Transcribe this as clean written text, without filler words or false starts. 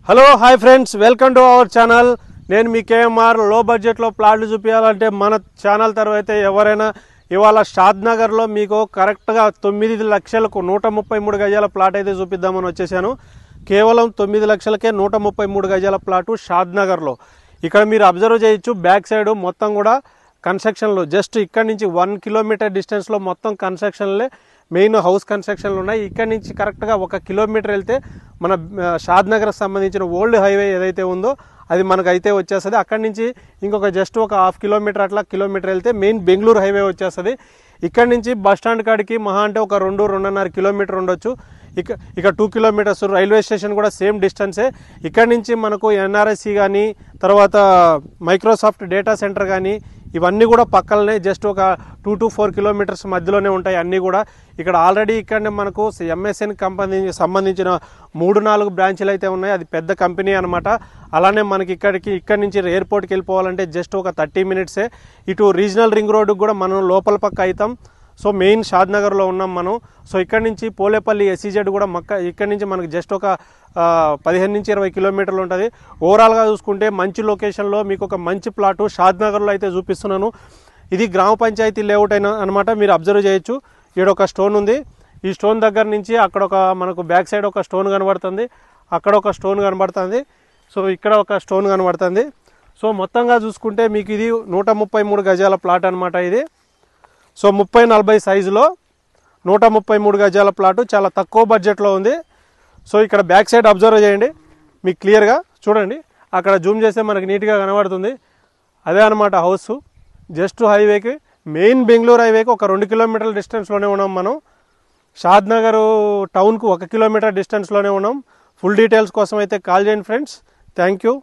Hello hi friends, welcome to our channel. నేను మీ KMR. లో బడ్జెట్లో ప్లాట్లు చూపించాలంటే మన ఛానల్ తర్వాత ఎవరైనా ఇవాళ షాద్నగర్లో మీకు కరెక్ట్గా 9 లక్షలకు 133 గజాల ప్లాట్ అయితే చూపిద్దామని వచ్చేసాను. కేవలం 9 లక్షలకే 133 గజాల ప్లాటు షాద్నగర్లో. ఇక్కడ మీరు అబ్జర్వ్ చేయొచ్చు, బ్యాక్ సైడ్ మొత్తం కూడా కన్స్ట్రక్షన్లు. జస్ట్ ఇక్కడ నుంచి 1 కిలోమీటర్ డిస్టెన్స్లో మొత్తం కన్స్ట్రక్షన్లే, మెయిన్ హౌస్ కన్స్ట్రక్షన్లు ఉన్నాయి. ఇక్కడ నుంచి కరెక్ట్గా 1 కిలోమీటర్ వెళ్తే మన షాద్నగర్కి సంబంధించిన ఓల్డ్ హైవే ఏదైతే ఉందో అది మనకు అయితే వచ్చేస్తుంది. అక్కడి నుంచి ఇంకొక జస్ట్ ఒక 1/2 కిలోమీటర్ అట్లా కిలోమీటర్ వెళ్తే మెయిన్ బెంగళూరు హైవే వచ్చేస్తుంది. ఇక్కడ నుంచి బస్ స్టాండ్ కాడికి మహా అంటే ఒక 2-2.5 కిలోమీటర్ ఉండొచ్చు. ఇక 2 కిలోమీటర్స్. రైల్వే స్టేషన్ కూడా సేమ్ డిస్టెన్సే. ఇక్కడ నుంచి మనకు ఎన్ఆర్ఎస్సి కానీ, తర్వాత మైక్రోసాఫ్ట్ డేటా సెంటర్ కానీ ఇవన్నీ కూడా పక్కలనే, జస్ట్ ఒక 2 to 4 కిలోమీటర్స్ మధ్యలోనే ఉంటాయి అన్నీ కూడా. ఇక్కడ ఆల్రెడీ ఇక్కడనే మనకు ఎంఎస్ఎన్ కంపెనీ సంబంధించిన 3-4 బ్రాంచ్లు అయితే ఉన్నాయి. అది పెద్ద కంపెనీ అనమాట. అలానే మనకి ఇక్కడి నుంచి ఎయిర్పోర్ట్కి వెళ్ళిపోవాలంటే జస్ట్ ఒక 30 మినిట్సే. ఇటు రీజనల్ రింగ్ రోడ్డుకు కూడా మనం లోపల పక్క అవుతాం. సో మెయిన్ షాద్నగర్లో ఉన్నాం మనం. సో ఇక్కడి నుంచి పోలేపల్లి ఎస్సీజెడ్ కూడా ఇక్కడి నుంచి మనకు జస్ట్ ఒక 15-20 కిలోమీటర్లు ఉంటుంది. ఓవరాల్గా చూసుకుంటే మంచి లొకేషన్లో మీకు ఒక మంచి ప్లాటు షాద్నగర్లో అయితే చూపిస్తున్నాను. ఇది గ్రామ పంచాయతీ లేఅవుట్ అయినా అనమాట. మీరు అబ్జర్వ్ చేయొచ్చు, ఇక్కడ ఒక స్టోన్ ఉంది. ఈ స్టోన్ దగ్గర నుంచి అక్కడ ఒక మనకు బ్యాక్ సైడ్ ఒక స్టోన్ కనబడుతుంది, అక్కడ ఒక స్టోన్ కనబడుతుంది, సో ఇక్కడ ఒక స్టోన్ కనబడుతుంది. సో మొత్తంగా చూసుకుంటే మీకు ఇది 133 గజాల ప్లాట్ అనమాట ఇది. సో 30-40 సైజులో 133 గజాల ప్లాటు చాలా తక్కువ బడ్జెట్లో ఉంది. సో ఇక్కడ బ్యాక్ సైడ్ అబ్జర్వ్ చేయండి, మీకు క్లియర్గా చూడండి. అక్కడ జూమ్ చేస్తే మనకి నీట్గా కనబడుతుంది. అదే అనమాట హౌస్. జస్ట్ హైవేకి, మెయిన్ బెంగళూరు హైవేకి ఒక 2 కిలోమీటర్ల డిస్టెన్స్లోనే ఉన్నాం మనం. షాద్నగర్ టౌన్కు 1 కిలోమీటర్ డిస్టెన్స్లోనే ఉన్నాం. ఫుల్ డీటెయిల్స్ కోసం అయితే కాల్ చేయండి ఫ్రెండ్స్. Thank you.